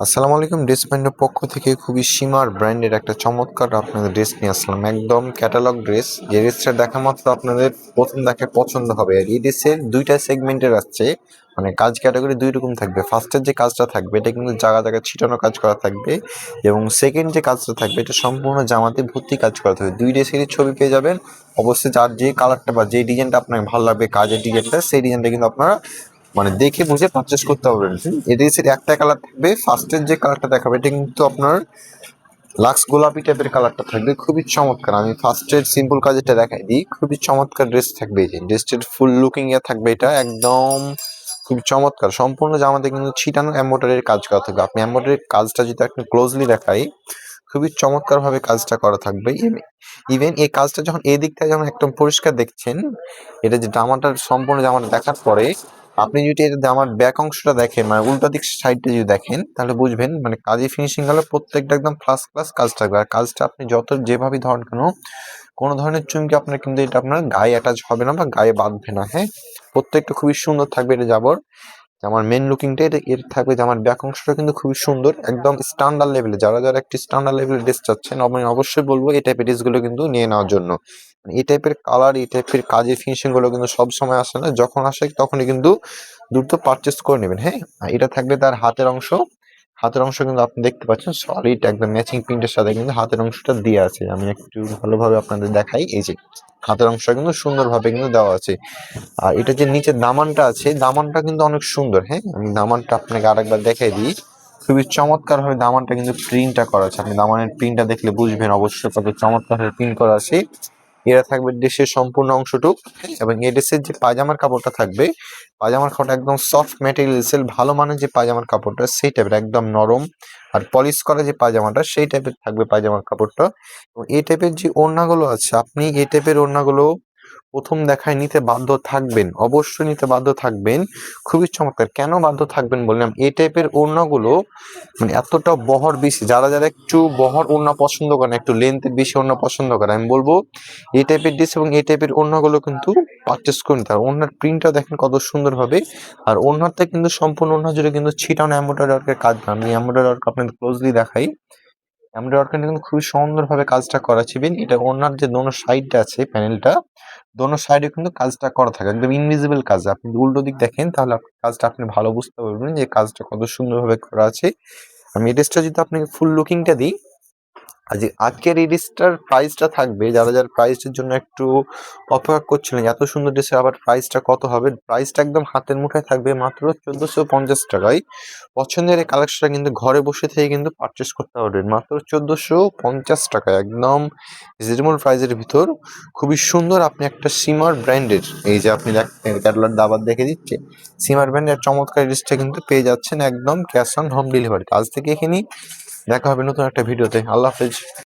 আসসালামু আলাইকুম। ড্রেস মাইন্ডের পক্ষ থেকে খুবই সীমার ব্র্যান্ডের একটা চমৎকার আপনাদের ড্রেস নিয়ে আসলাম। একদম ক্যাটালগ ড্রেস। যে ড্রেসটা দেখা মাত্র আপনাদের প্রথম দেখে পছন্দ হবে। আর এই ড্রেসের দুইটা সেগমেন্টের আছে, মানে কাজ ক্যাটাগরি দুই রকম থাকবে। ফার্স্টের যে কাজটা থাকবে এটা কিন্তু জায়গা জায়গায় ছিটানো কাজ করা থাকবে, এবং সেকেন্ড যে কাজটা থাকবে এটা সম্পূর্ণ জামাতে ভর্তি কাজ করা থাকবে। দুই ড্রেসেরই ছবি পেয়ে যাবেন। অবশ্যই যার যে কালারটা বা যে ডিজাইনটা আপনার ভালো লাগবে কাজের ডিজাইনটা, সেই ডিজাইনটা কিন্তু আপনারা মানে দেখে বুঝে পারচেস করতে পারবেন। এই ড্রেসের একটা কালার থাকবে, ফার্স্টের যে কালারটা দেখাবে এটা কিন্তু আপনার লাক্স গোলাপি টাইপের কালারটা থাকবে, খুবই চমৎকার। আমি ফার্স্টের সিম্পল কাজটা দেখাই দিই, খুবই চমৎকার ড্রেস থাকবে। এই যে ড্রেসটির ফুল লুকিং এ থাকবে, এটা একদম খুব চমৎকার। সম্পূর্ণ জামাতে কিন্তু ছিটানো এমব্রয়ডারির কাজ করা থাকবে। আপনি এমব্রয়ডারির কাজটা যদি আপনি ক্লোজলি দেখাই, খুবই চমৎকার ভাবে কাজটা করা থাকবে। ইভেন এই কাজটা যখন এই দিকটা যখন একদম পরিষ্কার দেখছেন, এটা যে জামাটার সম্পূর্ণ জামাটা দেখার পরে আপনি যদি এটা জামার ব্যাক অংশটা দেখেন, মানে উল্টা দিক সাইডটা যদি দেখেন, তাহলে বুঝবেন মানে কাজে ফিনিশিং হলে প্রত্যেকটা একদম ফার্স্ট ক্লাস কাজ থাকবে। আর কাজটা আপনি যত যেভাবে ধরেন কেন, কোনো ধরনের চুমকি আপনার কিন্তু এটা আপনার গায়ে অ্যাটাচ হবে না বা গায়ে বাঁধবে না। হ্যাঁ, প্রত্যেকটা খুবই সুন্দর থাকবে। এটা যাবর আমার মেন লুকিংটা এটা এর থাকবে। যে আমার ব্যাক অংশটা কিন্তু খুবই সুন্দর, একদম স্ট্যান্ডার্ড লেভেলে। যারা যারা একটি স্ট্যান্ডার্ড লেভেলের ড্রেস চাচ্ছেন, আমি অবশ্যই বলবো এই টাইপের ড্রেসগুলো কিন্তু নিয়ে নেওয়ার জন্য। এই টাইপের কালার, এই টাইপের কাজের ফিনিশিং গুলো কিন্তু সব সময় আসে না, যখন আসে তখনই কিন্তু দ্রুত পারচেস করে নেবেন। হ্যাঁ, আর এটা থাকবে তার হাতের অংশ। হাতের অংশ কিন্তু আপনি দেখতে পাচ্ছেন সলিড একদম ম্যাচিং প্রিন্টের সাথে কিন্তু হাতের অংশটা দিয়ে আছে। আমি একটু ভালোভাবে আপনাদের দেখাই। এই যে হাতের অংশটা কিন্তু সুন্দরভাবে কিন্তু দেওয়া আছে। আর এটা যে নিচের দামানটা আছে, দামানটা কিন্তু অনেক সুন্দর। হ্যাঁ, আমি দামানটা আপনাকে আরেকবার দেখাই দিই। খুবই চমৎকার ভাবে দামানটা কিন্তু প্রিন্টটা করা আছে। আপনি দামানের প্রিন্টটা দেখলে বুঝবেন অবশ্যই কত চমৎকার ভাবে প্রিন্ট করা আছে। এরা থাকবে ড্রেসের সম্পূর্ণ অংশটুক, এবং এই ড্রেসের যে পায়জামার কাপড়টা থাকবে, পায়জামার কাপড়টা একদম সফট ম্যাটেরিয়ালসের ভালো মানের যে পায়জামার কাপড়টা, সেই টাইপের একদম নরম আর পলিশ করা যে পায়জামাটা, সেই টাইপের থাকবে পায়জামার কাপড়টা। এবং এই টাইপের যে ওড়নাগুলো আছে, আপনি এই টাইপের ওড়নাগুলো প্রথম দেখায় নিতে বাধ্য থাকবেন, অবশ্যই নিতে বাধ্য থাকবেন। খুবই চমৎকার। কেন বাধ্য থাকবেন বললাম, এই টাইপের ওড়নাগুলো মানে এতটা বহর বেশি। যারা যারা একটু বহর ওড়না পছন্দ করেন, একটু লেন্থের বেশি ওড়না পছন্দ করেন, আমি বলবো এই টাইপের ড্রেস এবং এই টাইপের ওড়নাগুলো কিন্তু পারচেস করে নিতে হবে। ওড়নার প্রিন্টটা দেখেন কত সুন্দর হবে। আর ওড়নাতে কিন্তু সম্পূর্ণ ওড়না জুড়ে কিন্তু ছিটানো এমব্রয়ডারি ওয়ার্কের কাজ না। আমি এমব্রয়ডারি ওয়ার্ক আপনাদের ক্লোজলি দেখাই। এমব্রয়ডারি ওয়ার্কটা কিন্তু খুবই সুন্দরভাবে কাজটা করা আছে। ইভেন এটা ওড়নার যে দোনো সাইডটা আছে, প্যানেলটা দোনো সাইডে কিন্তু কাজটা করা থাকে, একদম ইনভিজিবল কাজ। আপনি যদি উল্টো দিক দেখেন তাহলে কাজটা আপনি ভালো বুঝতে পারবেন যে কাজটা কত সুন্দরভাবে করা আছে। আমি এই ড্রেসটা যদি আপনাকে ফুল লুকিংটা দিই, আজকের এই ড্রেসটার প্রাইসটা থাকবে, যারা যারা প্রাইসটার জন্য একটু অপেক্ষা করছিলেন এত সুন্দর ড্রেসের আবার প্রাইসটা কত হবে, প্রাইসটা একদম হাতের মুঠায় থাকবে মাত্র 1450 টাকায়। পছন্দের এই কালেকশনটা কিন্তু ঘরে বসে থেকে কিন্তু পারচেস করতে পারবেন মাত্র 1450 টাকায়, একদম রিজনেবল প্রাইসের ভিতর। খুবই সুন্দর। আপনি একটা সীমার ব্র্যান্ডের, এই যে আপনি দেখেন ক্যাটালগ দাবার দেখে দিচ্ছে, সীমার ব্র্যান্ডের চমৎকার ড্রেসটা কিন্তু পেয়ে যাচ্ছেন একদম ক্যাশ অন হোম ডেলিভারি। আজ থেকে এখানেই দেখা হবে নতুন একটা ভিডিওতে। আল্লাহ হাফেজ।